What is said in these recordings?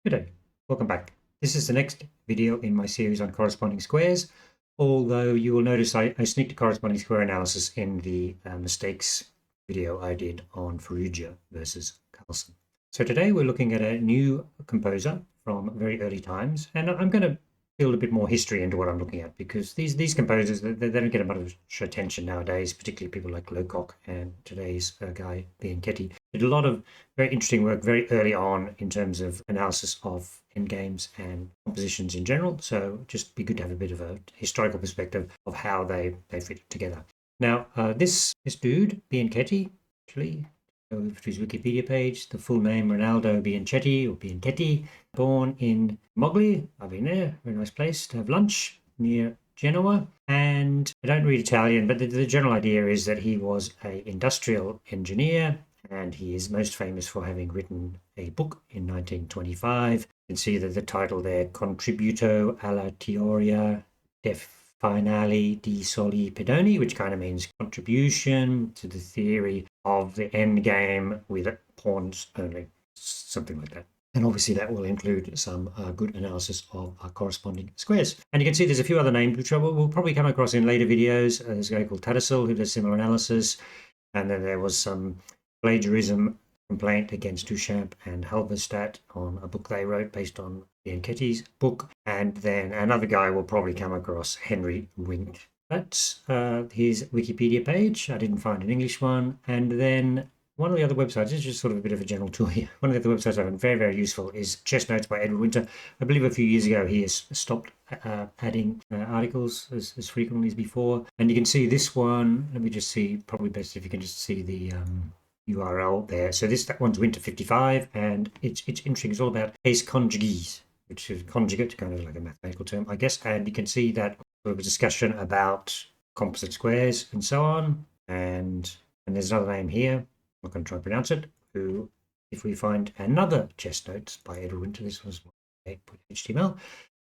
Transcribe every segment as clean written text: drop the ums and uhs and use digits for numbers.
Good day, welcome back. This is the next video in my series on corresponding squares, although you will notice I sneaked a corresponding square analysis in the mistakes video I did on Ferrugia versus Carlson. So today we're looking at a new composer from very early times, and I'm going to build a bit more history into what I'm looking at, because these composers, they don't get much attention nowadays, particularly people like Locock and today's guy Bianchetti. Did a lot of very interesting work very early on in terms of analysis of endgames and compositions in general. So just be good to have a bit of a historical perspective of how they fit together. Now, this dude, Bianchetti, actually, go over to his Wikipedia page, the full name Rinaldo Bianchetti, or Bianchetti, born in Mogli. I've been there, very nice place to have lunch near Genoa. And I don't read Italian, but the general idea is that he was an industrial engineer, and he is most famous for having written a book in 1925. You can see that the title there, Contributo alla teoria finale di soli pedoni, which kind of means contribution to the theory of the end game with pawns only, something like that. And obviously that will include some good analysis of corresponding squares. And you can see there's a few other names which we'll probably come across in later videos. There's a guy called Tattersall who does similar analysis. And then there was some plagiarism complaint against Duchamp and Halberstadt on a book they wrote based on Bianchetti's book. And then another guy will probably come across, Henry Wink. That's his Wikipedia page. I didn't find an English one. And then one of the other websites, this is just sort of a bit of a general tour here. One of the other websites I found very, very useful is ChessNotes by Edward Winter. I believe a few years ago he has stopped adding articles as frequently as before. And you can see this one. Let me just see, probably best if you can just see the URL there. So that one's Winter 55, and it's interesting. It's all about case conjugates, which is conjugate, kind of like a mathematical term, I guess. And you can see that sort of a discussion about composite squares and so on. And there's another name here. I'm not going to try and pronounce it. Who, if we find another ChessNotes by Edward Winter, this was HTML.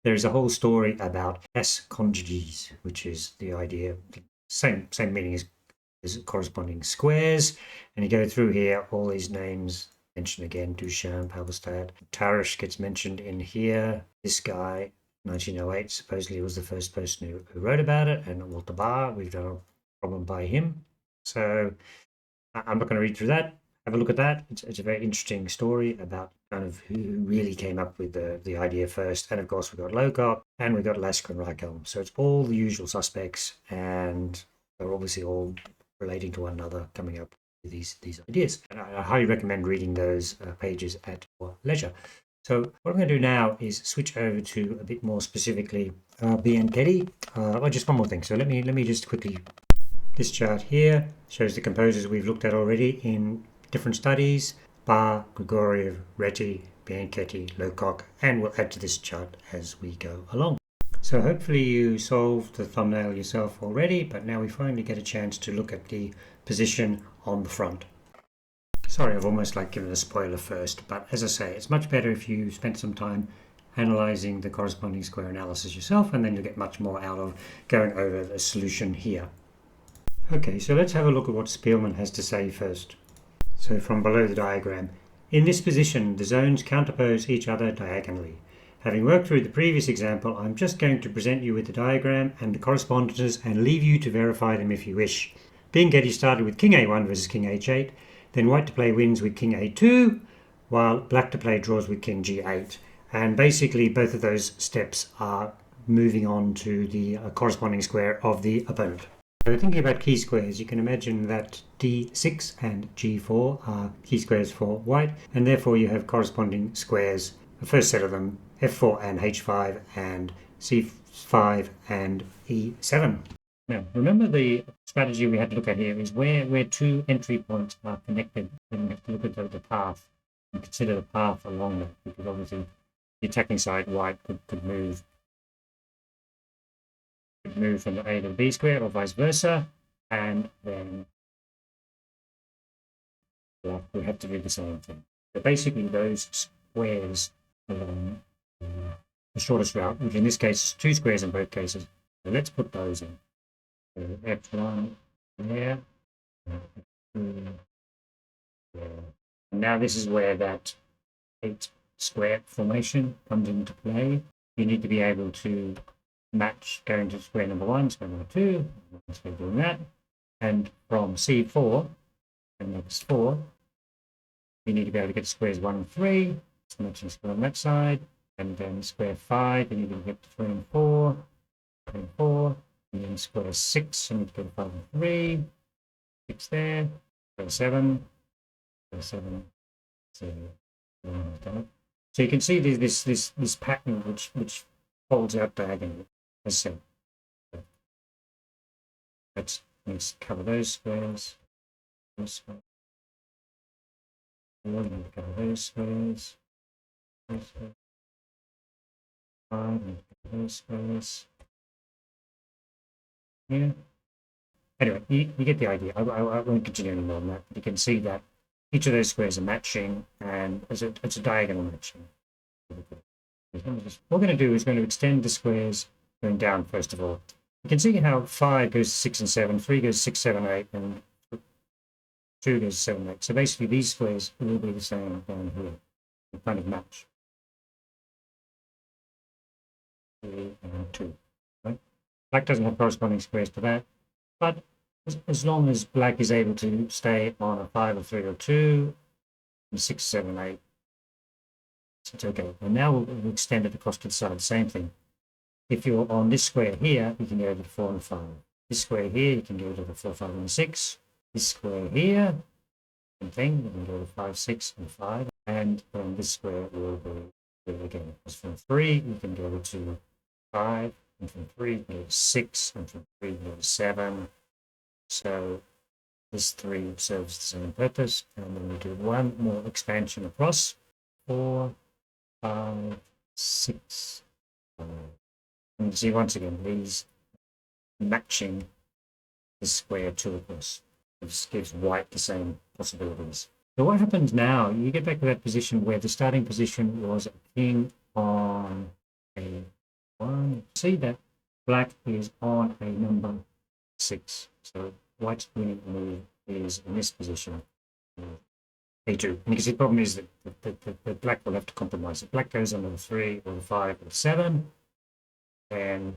There is a whole story about S conjugates, which is the idea, same meaning as corresponding squares. And you go through here, all these names mentioned again: Duchamp, Halberstadt, Tarrasch gets mentioned in here. This guy, 1908, supposedly was the first person who wrote about it, and Walter Bahr, we've done a problem by him. So I'm not going to read through that. Have a look at that. It's a very interesting story about kind of who really came up with the idea first. And of course, we've got Locock and we've got Lasker and Reichel. So it's all the usual suspects, and they're obviously all relating to one another, coming up with these ideas. And I highly recommend reading those pages at your leisure. So what I'm going to do now is switch over to a bit more specifically Bianchetti. Just one more thing. So let me just quickly. This chart here shows the composers we've looked at already in different studies: Bahr, Grigoriev, Reti, Bianchetti, Locock, and we'll add to this chart as we go along. So hopefully you solved the thumbnail yourself already, but now we finally get a chance to look at the position on the front. Sorry, I've almost given a spoiler first, but as I say, it's much better if you spend some time analyzing the corresponding square analysis yourself, and then you'll get much more out of going over the solution here. Okay, so let's have a look at what Speelman has to say first. So from below the diagram, in this position, the zones counterpose each other diagonally. Having worked through the previous example, I'm just going to present you with the diagram and the correspondences and leave you to verify them if you wish. Bianchetti started with King A1 versus King H8, then White to play wins with King A2, while Black to play draws with King G8. And basically both of those steps are moving on to the corresponding square of the opponent. So thinking about key squares, you can imagine that D6 and G4 are key squares for White, and therefore you have corresponding squares, the first set of them, F4 and H5 and C5 and E7. Now, remember the strategy we had to look at here is where two entry points are connected, then we have to look at the path and consider the path along that, because obviously the attacking side, White, could move from the A to the B square or vice versa, and then Black will have to do the same thing. So basically those squares along the shortest route, which in this case is two squares in both cases. So let's put those in. So F1 there, F2 there. And now this is where that 8 square formation comes into play. You need to be able to match going to square number 1, square number 2, so doing that. And from C4, and that's 4, you need to be able to get squares 1 and 3, so matching square on that side, and then square 5, you need to get to 3 and 4, 3 and 4, and then square 6, you need to get 5 and 3, 6 there, square 7, square 7, so you can see this pattern which folds out diagonally, as said. Let's cover those squares. Cover those squares. Those squares. Yeah. Anyway, you get the idea. I won't continue anymore on that. But you can see that each of those squares are matching, and it's a diagonal matching. What we're going to do is going to extend the squares going down first of all. You can see how 5 goes to 6 and 7, 3 goes to 6, 7, 8, and 2 goes to 7, 8. So basically these squares will be the same down here. They kind of match. 3 and 2. Right? Black doesn't have corresponding squares to that, but as long as black is able to stay on a 5 or 3 or 2, and 6, 7, 8, it's okay. And now we'll extend it across to the side, same thing. If you're on this square here, you can go to the 4 and 5. This square here, you can go to the 4, 5, and 6. This square here, same thing, you can go to 5, 6, and 5. And then this square will be again. As from 3, you can go to 5, and from 3, you can go to 6, and from 3, you can go to 7. So this 3 serves the same purpose. And then we do one more expansion across. 4, 5, 6, 5. And you see once again these matching the square 2 across. This gives white the same possibilities. So what happens now? You get back to that position where the starting position was a king on a1. See that black is on a number 6. So white's winning move is in this position. A2. Because the problem is that the black will have to compromise. If black goes on the 3 or the 5 or the 7, then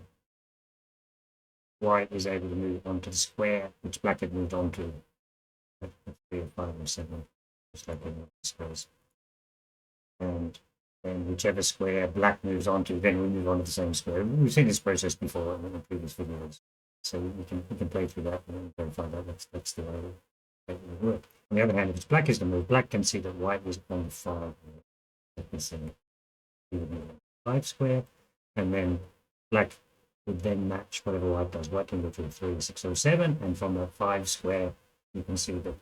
white is able to move onto the square, which black had moved on to. 3 or 5 or 7. Just like in the squares. And then whichever square black moves onto, then we move on to the same square. We've seen this process before in the previous videos. So we can play through that and verify that that's the way it will work. On the other hand, if it's black is the move, black can see that white was on the 5. He would move on 5 square, and then black would then match whatever white does. White can go to 3, 6, or 7, and from the 5 square, you can see that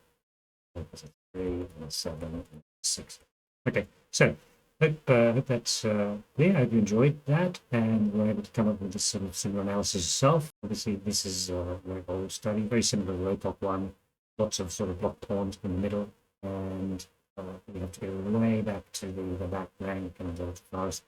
there's a 3, and a 7, and a 6. Okay, so hope that's clear. I hope you enjoyed that and were able to come up with this sort of similar analysis yourself. Obviously, this is a very old study, very similar to the Locock one. Lots of sort of block pawns in the middle, and we have to go way back to the back rank and the forest.